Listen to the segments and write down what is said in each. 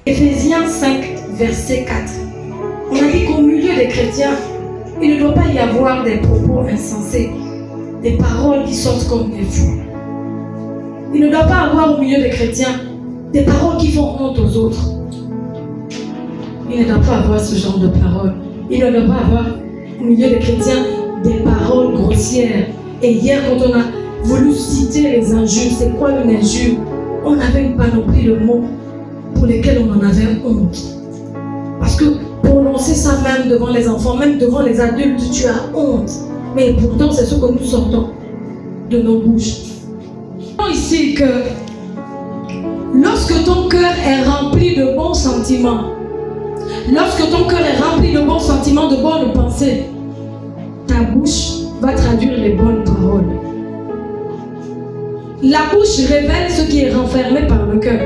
Éphésiens 5, verset 4. On a dit qu'au milieu des chrétiens, il ne doit pas y avoir des propos insensés, des paroles qui sortent comme des fous. Il ne doit pas avoir au milieu des chrétiens des paroles qui font honte aux autres. Il ne doit pas avoir ce genre de paroles. Il ne doit pas avoir au milieu des chrétiens des paroles grossières. Et hier, quand on a voulu citer les injures, c'est quoi une injure? On avait une panoplie de mots pour lesquels on en avait honte. Parce que prononcer ça même devant les enfants, même devant les adultes, tu as honte. Mais pourtant, c'est ce que nous sortons de nos bouches. Ici que lorsque ton cœur est rempli de bons sentiments, lorsque ton cœur est rempli de bons sentiments, de bonnes pensées, ta bouche va traduire les bonnes paroles. La bouche révèle ce qui est renfermé par le cœur.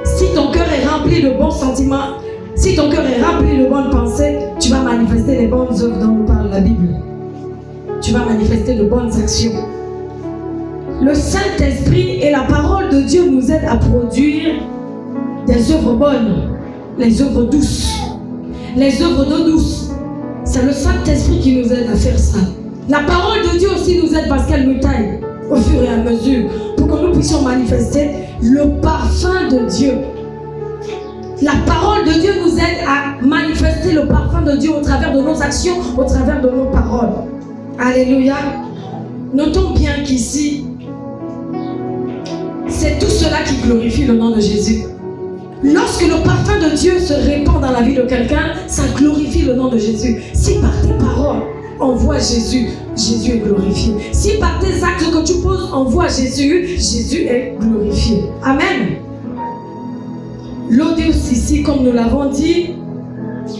Si ton cœur est rempli de bons sentiments, si ton cœur est rempli de bonnes pensées, tu vas manifester les bonnes œuvres dont nous parle la Bible. Tu vas manifester de bonnes actions. Le Saint-Esprit et la parole de Dieu nous aident à produire des œuvres bonnes, les œuvres douces, les œuvres d'eau douce. C'est le Saint-Esprit qui nous aide à faire ça. La parole de Dieu aussi nous aide parce qu'elle nous taille au fur et à mesure pour que nous puissions manifester le parfum de Dieu. La parole de Dieu nous aide à manifester le parfum de Dieu au travers de nos actions, au travers de nos paroles. Alléluia. Notons bien qu'ici, c'est tout cela qui glorifie le nom de Jésus. Lorsque le parfum de Dieu se répand dans la vie de quelqu'un, ça glorifie le nom de Jésus. Si par tes paroles, on voit Jésus, Jésus est glorifié. Si par tes actes que tu poses, on voit Jésus, Jésus est glorifié. Amen. L'Odius ici, comme nous l'avons dit,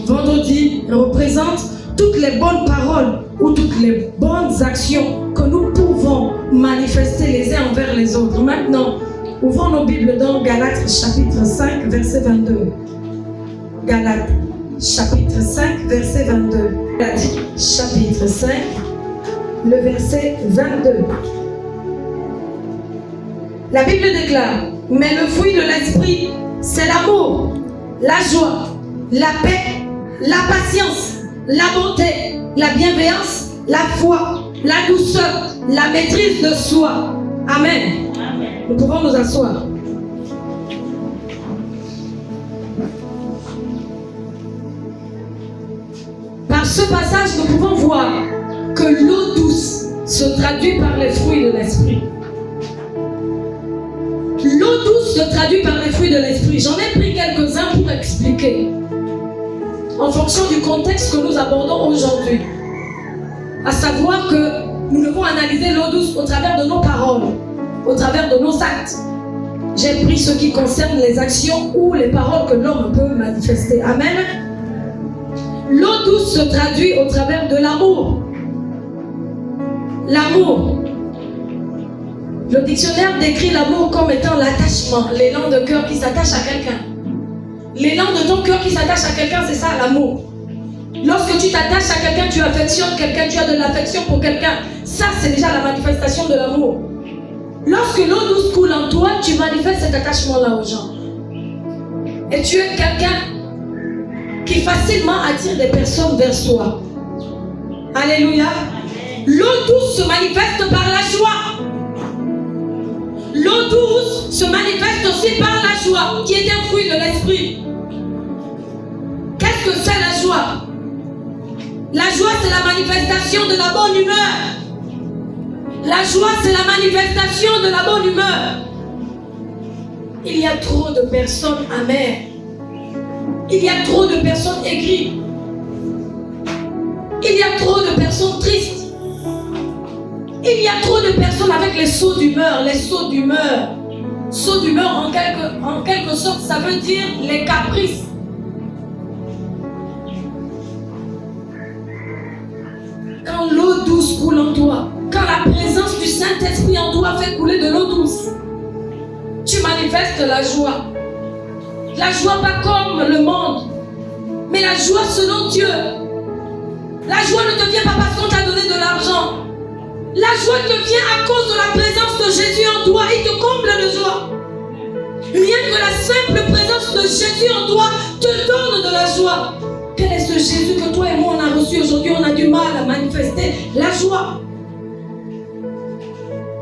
vendredi, représente toutes les bonnes paroles ou toutes les bonnes actions que nous pouvons manifester les uns envers les autres. Maintenant, ouvrons nos Bibles dans Galates chapitre 5, verset 22. Galates chapitre 5, verset 22. Galates chapitre 5, le verset 22. La Bible déclare: mais le fruit de l'esprit, c'est l'amour, la joie, la paix, la patience, la bonté, la bienveillance, la foi, la douceur, la maîtrise de soi. Amen. Amen. Nous pouvons nous asseoir. Par ce passage, nous pouvons voir que l'eau douce se traduit par les fruits de l'esprit. L'eau douce se traduit par les fruits de l'esprit. J'en ai pris quelques-uns pour expliquer, en fonction du contexte que nous abordons aujourd'hui. À savoir que nous devons analyser l'eau douce au travers de nos paroles, au travers de nos actes. J'ai pris ce qui concerne les actions ou les paroles que l'homme peut manifester. Amen. L'eau douce se traduit au travers de l'amour. L'amour. Le dictionnaire décrit l'amour comme étant l'attachement, l'élan de cœur qui s'attache à quelqu'un. L'élan de ton cœur qui s'attache à quelqu'un, c'est ça l'amour. Lorsque tu t'attaches à quelqu'un, tu affectionnes quelqu'un, tu as de l'affection pour quelqu'un. Ça, c'est déjà la manifestation de l'amour. Lorsque l'eau douce coule en toi, tu manifestes cet attachement-là aux gens. Et tu es quelqu'un qui facilement attire des personnes vers soi. Alléluia. L'eau douce se manifeste par la joie. L'eau douce se manifeste aussi par la joie, qui est un fruit de l'esprit. Qu'est-ce que c'est la joie? La joie, c'est la manifestation de la bonne humeur. La joie, c'est la manifestation de la bonne humeur. Il y a trop de personnes amères. Il y a trop de personnes aigries. Il y a trop de personnes tristes. Il y a trop de personnes avec les sauts d'humeur. Les sauts d'humeur. Sauts d'humeur, en quelque sorte, ça veut dire les caprices. Quand l'eau douce coule en toi, quand la présence du Saint-Esprit en toi fait couler de l'eau douce, tu manifestes la joie. La joie pas comme le monde, mais la joie selon Dieu. La joie ne te vient pas parce qu'on t'a donné de l'argent. La joie te vient à cause de la présence de Jésus en toi. Il te comble de joie. Rien que la simple présence présence de Jésus en toi te donne de la joie. Quel est ce Jésus que toi et moi on a reçu aujourd'hui? On a du mal à manifester la joie.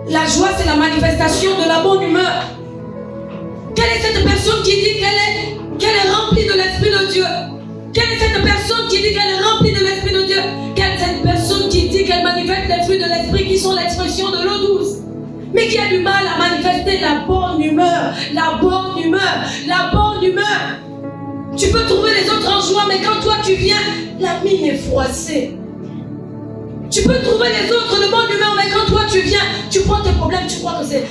La joie, c'est la manifestation de la bonne humeur. Quelle est cette personne qui dit qu'elle est remplie de l'Esprit de Dieu? Quelle est cette personne qui dit qu'elle est remplie de l'Esprit de Dieu? Quelle est cette personne qui dit qu'elle manifeste les fruits de l'Esprit qui sont l'expression de l'eau douce, mais qui a du mal à manifester la bonne humeur, la bonne humeur, la bonne humeur? Tu peux trouver les autres en joie, mais quand toi tu viens, la mine est froissée. Tu peux trouver les autres de bonne humeur, mais quand toi tu viens, tu prends tes problèmes, tu crois que c'est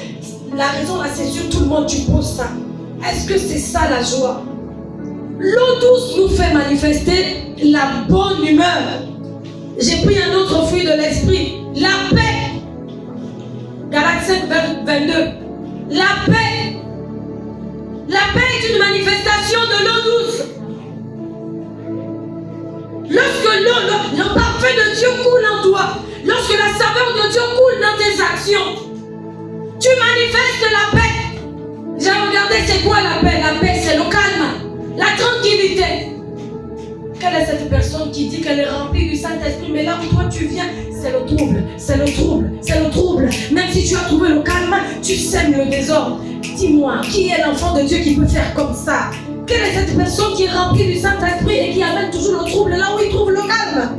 la raison là, c'est sur tout le monde, tu poses ça. Est-ce que c'est ça la joie? L'eau douce nous fait manifester la bonne humeur. J'ai pris un autre fruit de l'esprit, la paix. Galates 5, 22. La paix. La paix est une manifestation de l'eau douce. Lorsque le parfum de Dieu coule en toi, lorsque la saveur de Dieu coule dans tes actions, tu manifestes la paix. J'ai regardé c'est quoi la paix? La paix c'est le calme, la tranquillité. Quelle est cette personne qui dit qu'elle est remplie du Saint-Esprit, mais là où toi tu viens, c'est le trouble, c'est le trouble, c'est le trouble. Même si tu as trouvé le calme, tu sèmes le désordre. Dis-moi, qui est l'enfant de Dieu qui peut faire comme ça? Quelle est cette personne qui est remplie du Saint-Esprit et qui amène toujours le trouble là où il trouve le calme?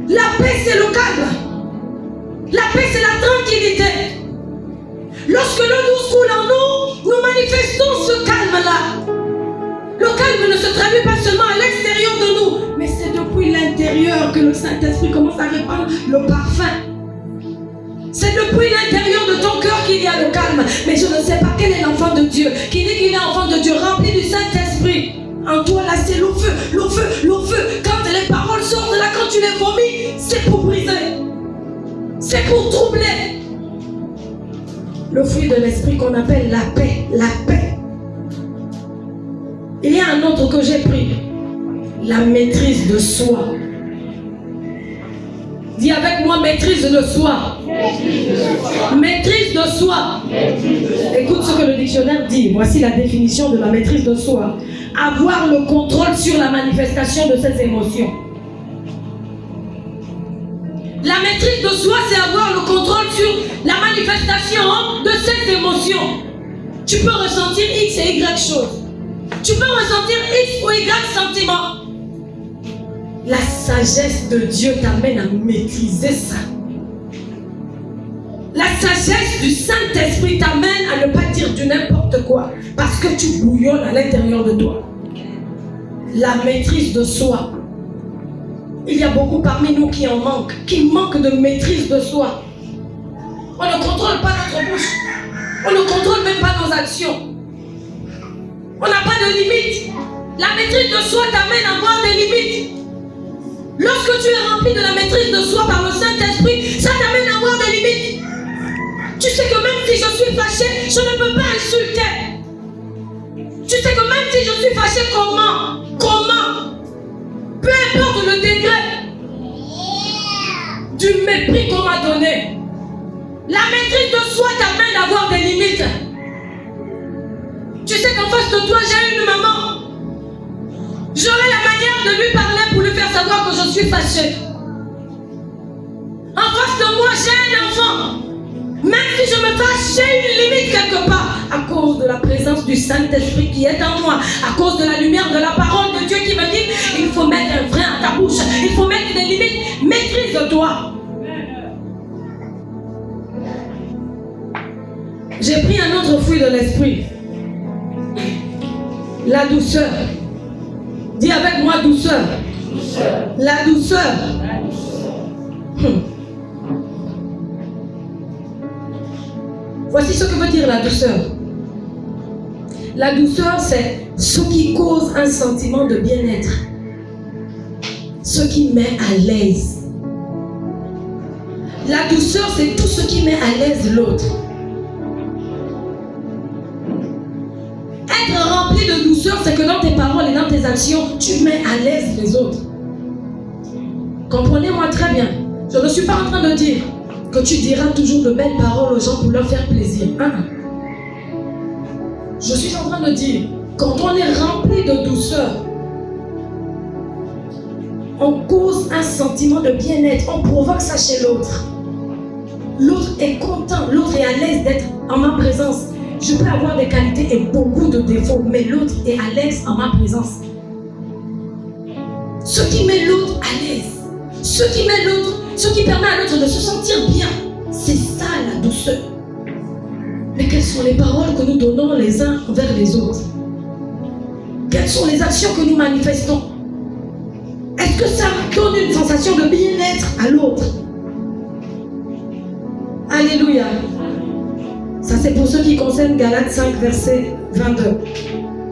La paix c'est le calme. La paix c'est la tranquillité. Lorsque l'eau douce coule en nous, nous manifestons ce calme-là. Le calme ne se traduit pas seulement à l'extérieur de nous, mais c'est depuis l'intérieur que le Saint-Esprit commence à répandre le parfum. C'est depuis l'intérieur de ton cœur qu'il y a le calme. Mais je ne sais pas quel est l'enfant de Dieu qui dit qu'il est enfant de Dieu, rempli du Saint-Esprit. En toi là c'est le feu, le feu, le feu. Quand les paroles sortent là, quand tu les vomis, c'est pour briser. C'est pour troubler. Le fruit de l'esprit qu'on appelle la paix, la paix. Il y a un autre que j'ai pris, la maîtrise de soi. Dis avec moi, maîtrise de soi. Maîtrise de soi. Écoute ce que le dictionnaire dit. Voici la définition de la maîtrise de soi. Avoir le contrôle sur la manifestation de ses émotions. La maîtrise de soi, c'est avoir le contrôle sur la manifestation de ses émotions. Tu peux ressentir X et Y choses. Tu peux ressentir X ou Y sentiments. La sagesse de Dieu t'amène à maîtriser ça. La sagesse du Saint-Esprit t'amène à ne pas dire du n'importe quoi parce que tu bouillonnes à l'intérieur de toi. La maîtrise de soi. Il y a beaucoup parmi nous qui en manquent, qui manquent de maîtrise de soi. On ne contrôle pas notre bouche. On ne contrôle même pas nos actions. On n'a pas de limites. La maîtrise de soi t'amène à avoir des limites. Lorsque tu es rempli de la maîtrise de soi par le Saint-Esprit, ça t'amène à avoir des limites. Tu sais que même si je suis fâché, je ne peux pas insulter. Tu sais que même si je suis fâché, comment? Peu importe le degré du mépris qu'on m'a donné, la maîtrise de soi t'amène à avoir des limites. Tu sais qu'en face de toi, j'ai une maman. J'aurai la manière de lui parler pour lui faire savoir que je suis fâché. En face de moi, j'ai un enfant. Même si je me fâche, j'ai une limite quelque part. À cause de la présence du Saint-Esprit qui est en moi. À cause de la lumière de la parole de Dieu qui me dit, il faut mettre un frein à ta bouche. Il faut mettre des limites. Maîtrise-toi. J'ai pris un autre fruit de l'esprit. La douceur. Dis avec moi douceur. La douceur. Voici ce que veut dire la douceur. La douceur, c'est ce qui cause un sentiment de bien-être. Ce qui met à l'aise. La douceur, c'est tout ce qui met à l'aise l'autre. Être rempli de douceur, c'est que dans tes paroles et dans tes actions, tu mets à l'aise les autres. Comprenez-moi très bien. Je ne suis pas en train de dire que tu diras toujours de belles paroles aux gens pour leur faire plaisir. Je suis en train de dire, quand on est rempli de douceur, on cause un sentiment de bien-être, on provoque ça chez l'autre. L'autre est content, l'autre est à l'aise d'être en ma présence. Je peux avoir des qualités et beaucoup de défauts, mais l'autre est à l'aise en ma présence. Ce qui met l'autre à l'aise, ce qui permet à l'autre de se sentir bien, c'est ça la douceur. Mais quelles sont les paroles que nous donnons les uns envers les autres? Quelles sont les actions que nous manifestons? Est-ce que ça donne une sensation de bien-être à l'autre? Alléluia. Ça c'est pour ceux qui concernent Galates 5, verset 22.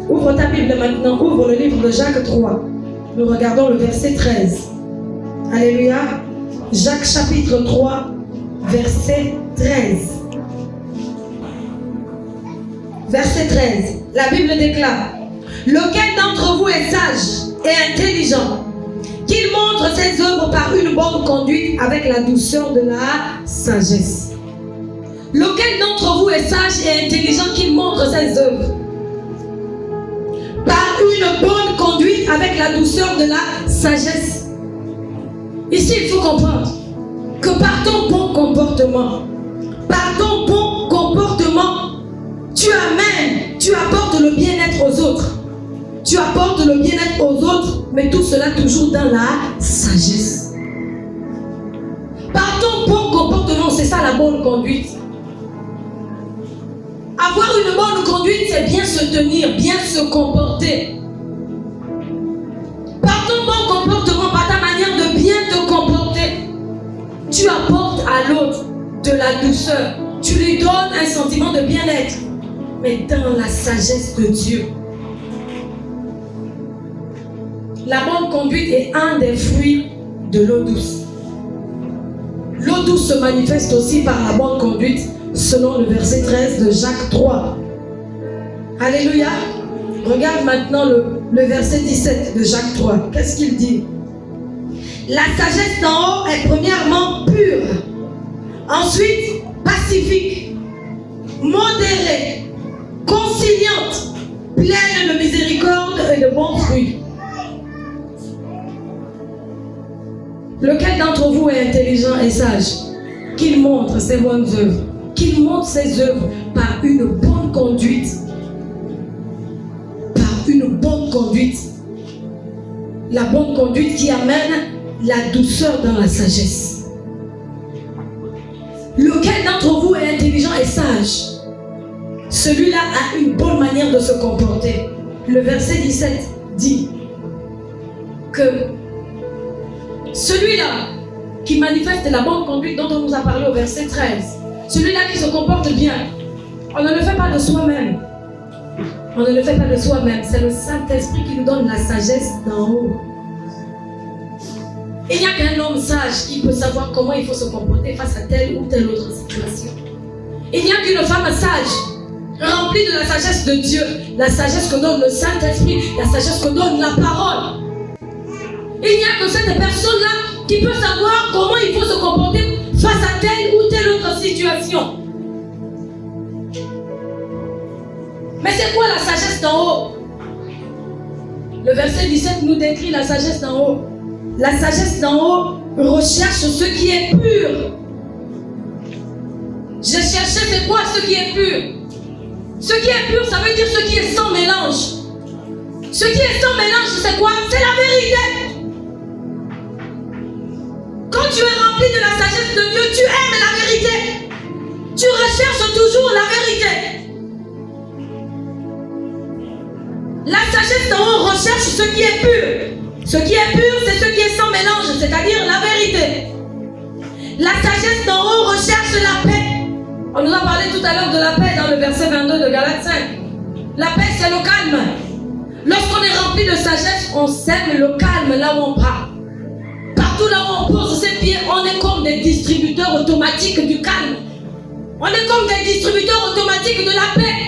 Ouvre ta Bible maintenant, ouvre le livre de Jacques 3. Nous regardons le verset 13. Alléluia. Jacques chapitre 3, verset 13. Verset 13. La Bible déclare: lequel d'entre vous est sage et intelligent, qu'il montre ses œuvres par une bonne conduite avec la douceur de la sagesse. Lequel d'entre vous est sage et intelligent, qu'il montre ses œuvres par une bonne conduite avec la douceur de la sagesse. Ici, il faut comprendre que par ton bon comportement, tu apportes le bien-être aux autres. Tu apportes le bien-être aux autres, mais tout cela toujours dans la sagesse. Par ton bon comportement, c'est ça la bonne conduite. Avoir une bonne conduite, c'est bien se tenir, bien se comporter. Par ton bon comportement, par ta manière de bien te comporter, tu apportes à l'autre de la douceur. Tu lui donnes un sentiment de bien-être, mais dans la sagesse de Dieu. La bonne conduite est un des fruits de l'eau douce. L'eau douce se manifeste aussi par la bonne conduite, selon le verset 13 de Jacques 3. Alléluia. Regarde maintenant le verset 17 de Jacques 3. Qu'est-ce qu'il dit? La sagesse d'en haut est premièrement pure, ensuite pacifique, modérée, conciliante, pleine de miséricorde et de bons fruits. Lequel d'entre vous est intelligent et sage? Qu'il montre ses bonnes œuvres. Qu'il montre ses œuvres par une bonne conduite. Par une bonne conduite. La bonne conduite qui amène la douceur dans la sagesse. Lequel d'entre vous est intelligent et sage? Celui-là a une bonne manière de se comporter. Le verset 17 dit que celui-là qui manifeste la bonne conduite dont on nous a parlé au verset 13, celui-là qui se comporte bien, on ne le fait pas de soi-même. On ne le fait pas de soi-même. C'est le Saint-Esprit qui nous donne la sagesse d'en haut. Il n'y a qu'un homme sage qui peut savoir comment il faut se comporter face à telle ou telle autre situation. Il n'y a qu'une femme sage, remplie de la sagesse de Dieu, la sagesse que donne le Saint-Esprit, la sagesse que donne la parole. Il n'y a que cette personne-là qui peut savoir comment il faut se comporter face à telle ou telle autre situation. Mais c'est quoi la sagesse d'en haut? Le verset 17 nous décrit la sagesse d'en haut. La sagesse d'en haut recherche ce qui est pur. J'ai cherché c'est quoi ce qui est pur? Ce qui est pur, ça veut dire ce qui est sans mélange. Ce qui est sans mélange, c'est quoi? C'est la vérité. Quand tu es rempli de la sagesse de Dieu, tu aimes la vérité. Tu recherches toujours la vérité. La sagesse d'en haut recherche ce qui est pur. Ce qui est pur, c'est ce qui est sans mélange, c'est-à-dire la vérité. La sagesse d'en haut recherche la paix. On nous a parlé tout à l'heure de la paix dans le verset 22 de Galates 5. La paix, c'est le calme. Lorsqu'on est rempli de sagesse, on sème le calme là où on part. Partout là où on pose ses pieds, on est comme des distributeurs automatiques du calme. On est comme des distributeurs automatiques de la paix.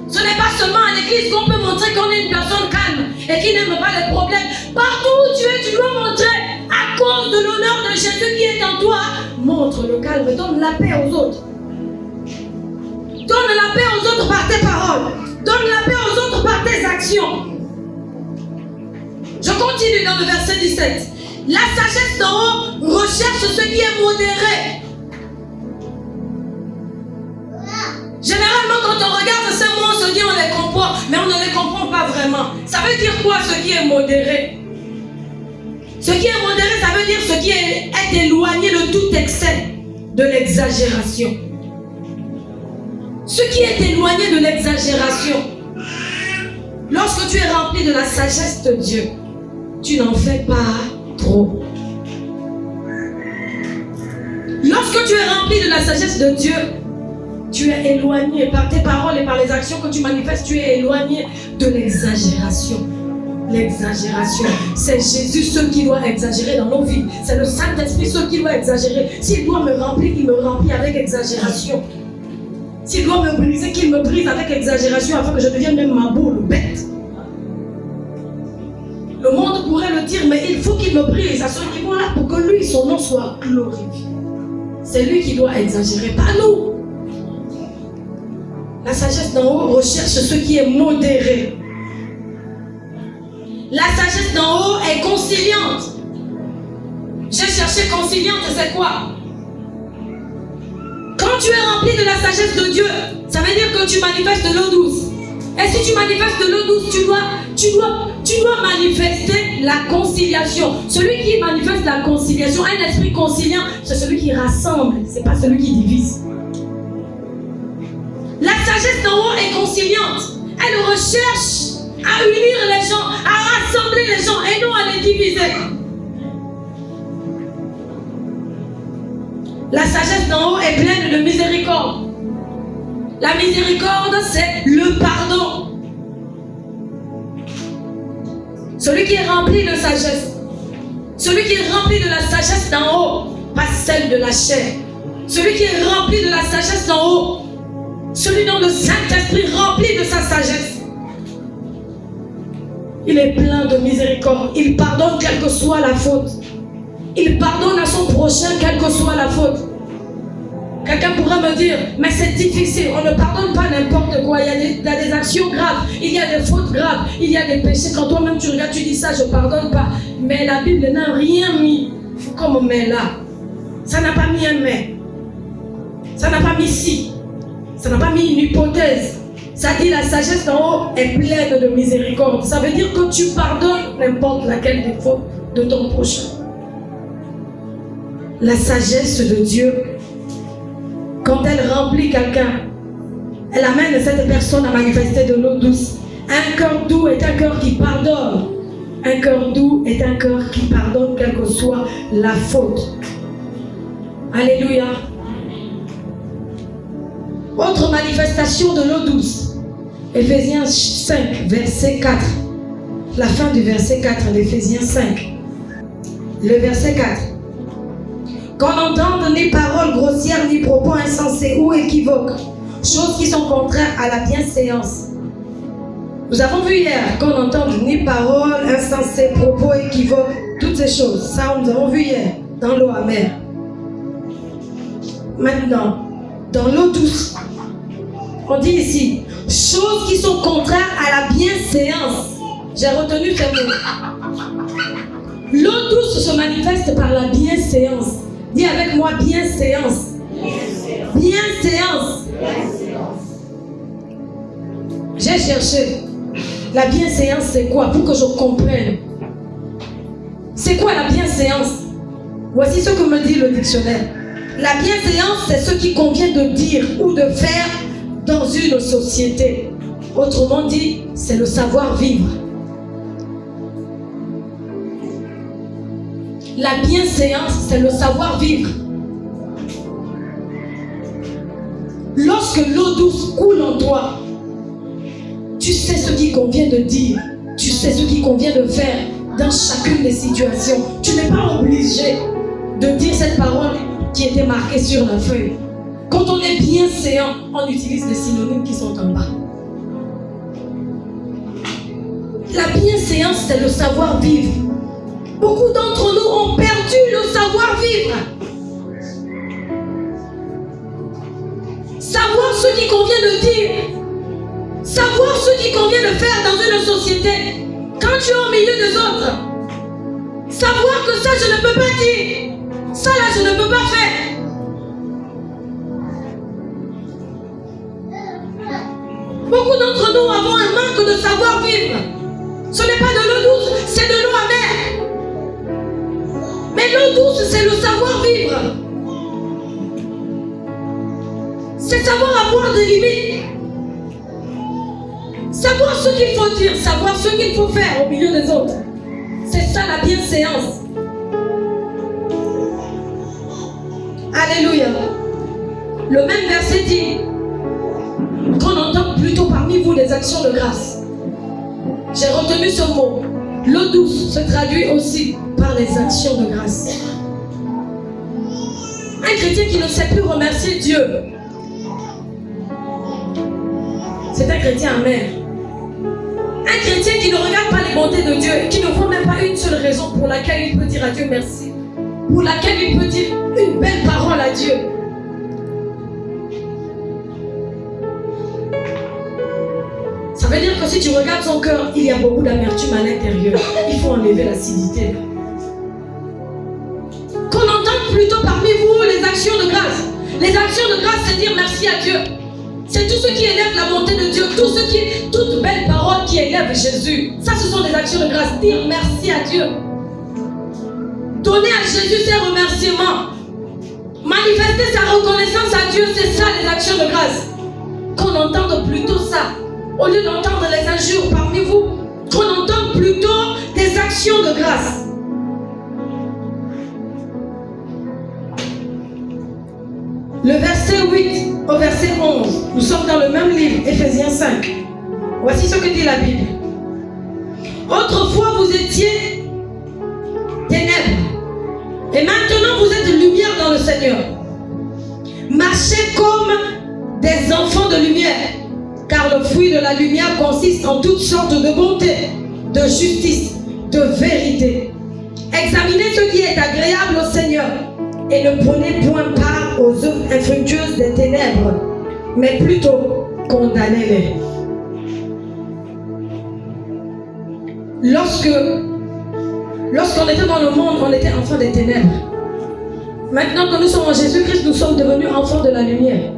Ce n'est pas seulement à l'église qu'on peut montrer qu'on est une personne calme et qui n'aime pas les problèmes. Partout où tu es, tu dois montrer, à cause de l'honneur de Jésus qui est en toi, montre le calme, donne la paix aux autres. Donne la paix aux autres par tes paroles. Donne la paix aux autres par tes actions. Je continue dans le verset 17. La sagesse d'en haut recherche ce qui est modéré. Généralement, quand on regarde ces mots, on se dit on les comprend, mais on ne les comprend pas vraiment. Ça veut dire quoi ce qui est modéré? Ce qui est modéré, ça veut dire ce qui est éloigné de tout excès, de l'exagération. Ce qui est éloigné de l'exagération. Lorsque tu es rempli de la sagesse de Dieu, tu n'en fais pas trop. Lorsque tu es rempli de la sagesse de Dieu, tu es éloigné par tes paroles et par les actions que tu manifestes, tu es éloigné de l'exagération. L'exagération, c'est Jésus ce qui doit exagérer dans nos vies. C'est le Saint-Esprit ce qui doit exagérer. S'il doit me remplir, il me remplit avec exagération. S'il doit me briser, qu'il me brise avec exagération afin que je devienne même ma boule, bête. Le monde pourrait le dire, mais il faut qu'il me brise à ce niveau-là pour que lui, son nom soit glorifié. C'est lui qui doit exagérer, pas nous. La sagesse d'en haut recherche ce qui est modéré. La sagesse d'en haut est conciliante. J'ai cherché conciliante, c'est quoi? Quand tu es rempli de la sagesse de Dieu, ça veut dire que tu manifestes de l'eau douce. Et si tu manifestes de l'eau douce, tu dois manifester la conciliation. Celui qui manifeste la conciliation, un esprit conciliant, c'est celui qui rassemble, c'est pas celui qui divise. La sagesse d'en haut est conciliante. Elle recherche à unir les gens, à rassembler les gens et non à les diviser. La sagesse d'en haut est pleine de miséricorde. La miséricorde, c'est le pardon. Celui qui est rempli de sagesse, celui qui est rempli de la sagesse d'en haut, pas celle de la chair. Celui qui est rempli de la sagesse d'en haut, celui dont le Saint-Esprit rempli de sa sagesse, il est plein de miséricorde. Il pardonne quelle que soit la faute. Il pardonne à son prochain quelle que soit la faute. Quelqu'un pourrait me dire, mais c'est difficile, on ne pardonne pas n'importe quoi. Il y a des actions graves, il y a des fautes graves, il y a des péchés. Quand toi-même tu regardes, tu dis ça, je ne pardonne pas. Mais la Bible n'a rien mis comme mais là. Ça n'a pas mis un mais. Ça n'a pas mis si. Ça n'a pas mis une hypothèse. Ça dit la sagesse d'en haut est pleine de miséricorde. Ça veut dire que tu pardonnes n'importe laquelle des fautes de ton prochain. La sagesse de Dieu, quand elle remplit quelqu'un, elle amène cette personne à manifester de l'eau douce. Un cœur doux est un cœur qui pardonne. Un cœur doux est un cœur qui pardonne quelle que soit la faute. Alléluia. Autre manifestation de l'eau douce. Éphésiens 5, verset 4. La fin du verset 4 d'Éphésiens 5. Le verset 4. Qu'on n'entende ni paroles grossières, ni propos insensés ou équivoques, choses qui sont contraires à la bienséance. Nous avons vu hier qu'on n'entende ni paroles insensées, propos équivoques, toutes ces choses. Ça, nous avons vu hier dans l'eau amère. Maintenant, dans l'eau douce, on dit ici, choses qui sont contraires à la bienséance. J'ai retenu ces mots. L'eau douce se manifeste par la bienséance. Dis avec moi, bienséance. Bienséance. J'ai cherché. La bienséance, c'est quoi? Pour que je comprenne. C'est quoi la bienséance? Voici ce que me dit le dictionnaire. La bienséance, c'est ce qui convient de dire ou de faire dans une société. Autrement dit, c'est le savoir-vivre. La bienséance, c'est le savoir-vivre. Lorsque l'eau douce coule en toi, tu sais ce qui convient de dire, tu sais ce qui convient de faire dans chacune des situations. Tu n'es pas obligé de dire cette parole qui était marquée sur la feuille. Quand on est bienséant, on utilise des synonymes qui sont en bas. La bienséance, c'est le savoir-vivre. Beaucoup d'entre nous ont perdu le savoir-vivre. Savoir ce qu'il convient de dire. Savoir ce qu'il convient de faire dans une société. Quand tu es au milieu des autres. Savoir que ça, je ne peux pas dire. Ça, là, je ne peux pas faire. Beaucoup d'entre nous avons un manque de savoir-vivre. Ce n'est pas de l'eau douce, c'est de l'eau amère. Mais l'eau douce, c'est le savoir-vivre. C'est savoir avoir des limites. Savoir ce qu'il faut dire, savoir ce qu'il faut faire au milieu des autres. C'est ça la bienséance. Alléluia. Le même verset dit qu'on entend plutôt parmi vous des actions de grâce. J'ai retenu ce mot. L'eau douce se traduit aussi par les actions de grâce. Un chrétien qui ne sait plus remercier Dieu, c'est un chrétien amer. Un chrétien qui ne regarde pas les bontés de Dieu, qui ne voit même pas une seule raison pour laquelle il peut dire à Dieu merci, pour laquelle il peut dire une belle parole à Dieu. Ça veut dire que si tu regardes son cœur, il y a beaucoup d'amertume à l'intérieur. Il faut enlever l'acidité. Qu'on entende plutôt parmi vous les actions de grâce. Les actions de grâce, c'est dire merci à Dieu. C'est tout ce qui élève la bonté de Dieu, toute belle parole qui élève Jésus. Ça, ce sont des actions de grâce. Dire merci à Dieu. Donner à Jésus ses remerciements. Manifester sa reconnaissance à Dieu, c'est ça les actions de grâce. Qu'on entende plutôt ça. Au lieu d'entendre les injures parmi vous, qu'on entende plutôt des actions de grâce. Le verset 8 au verset 11, nous sommes dans le même livre, Éphésiens 5. Voici ce que dit la Bible. Autrefois vous étiez ténèbres, et maintenant vous êtes lumière dans le Seigneur. Marchez comme des enfants de lumière, car le fruit de la lumière consiste en toutes sortes de bonté, de justice, de vérité. Examinez ce qui est agréable au Seigneur et ne prenez point part aux œuvres infructueuses des ténèbres, mais plutôt condamnez-les. Lorsqu'on était dans le monde, on était enfants des ténèbres. Maintenant que nous sommes en Jésus-Christ, nous sommes devenus enfants de la lumière.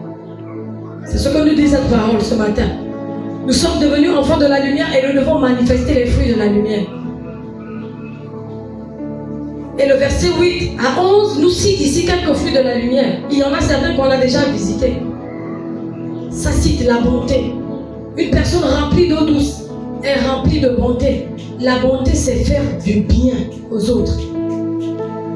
C'est ce que nous dit cette parole ce matin. Nous sommes devenus enfants de la lumière et nous devons manifester les fruits de la lumière. Et le verset 8 à 11 nous cite ici quelques fruits de la lumière. Il y en a certains qu'on a déjà visités. Ça cite la bonté. Une personne remplie d'eau douce est remplie de bonté. La bonté, c'est faire du bien aux autres.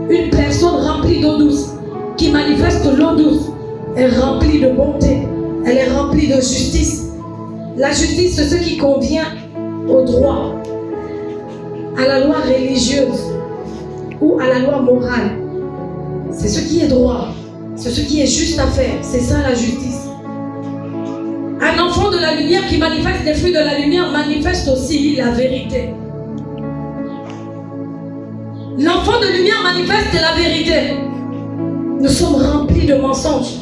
Une personne remplie d'eau douce, qui manifeste l'eau douce, est remplie de bonté. Elle est remplie de justice. La justice, c'est ce qui convient au droit, à la loi religieuse ou à la loi morale. C'est ce qui est droit, c'est ce qui est juste à faire. C'est ça la justice. Un enfant de la lumière qui manifeste les fruits de la lumière manifeste aussi la vérité. L'enfant de lumière manifeste la vérité. Nous sommes remplis de mensonges.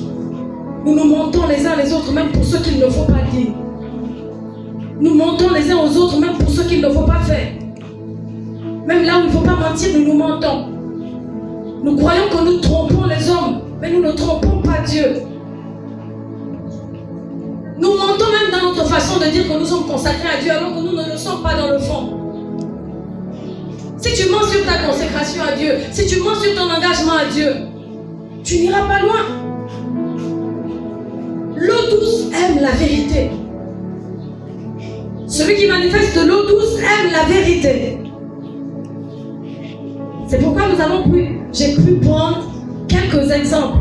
Nous nous mentons les uns les autres, même pour ce qu'il ne faut pas dire. Nous mentons les uns aux autres, même pour ce qu'il ne faut pas faire. Même là où il ne faut pas mentir, nous nous mentons. Nous croyons que nous trompons les hommes, mais nous ne trompons pas Dieu. Nous mentons même dans notre façon de dire que nous sommes consacrés à Dieu, alors que nous ne le sommes pas dans le fond. Si tu mens sur ta consécration à Dieu, si tu mens sur ton engagement à Dieu, tu n'iras pas loin. L'eau douce aime la vérité. Celui qui manifeste l'eau douce aime la vérité. C'est pourquoi j'ai pu prendre quelques exemples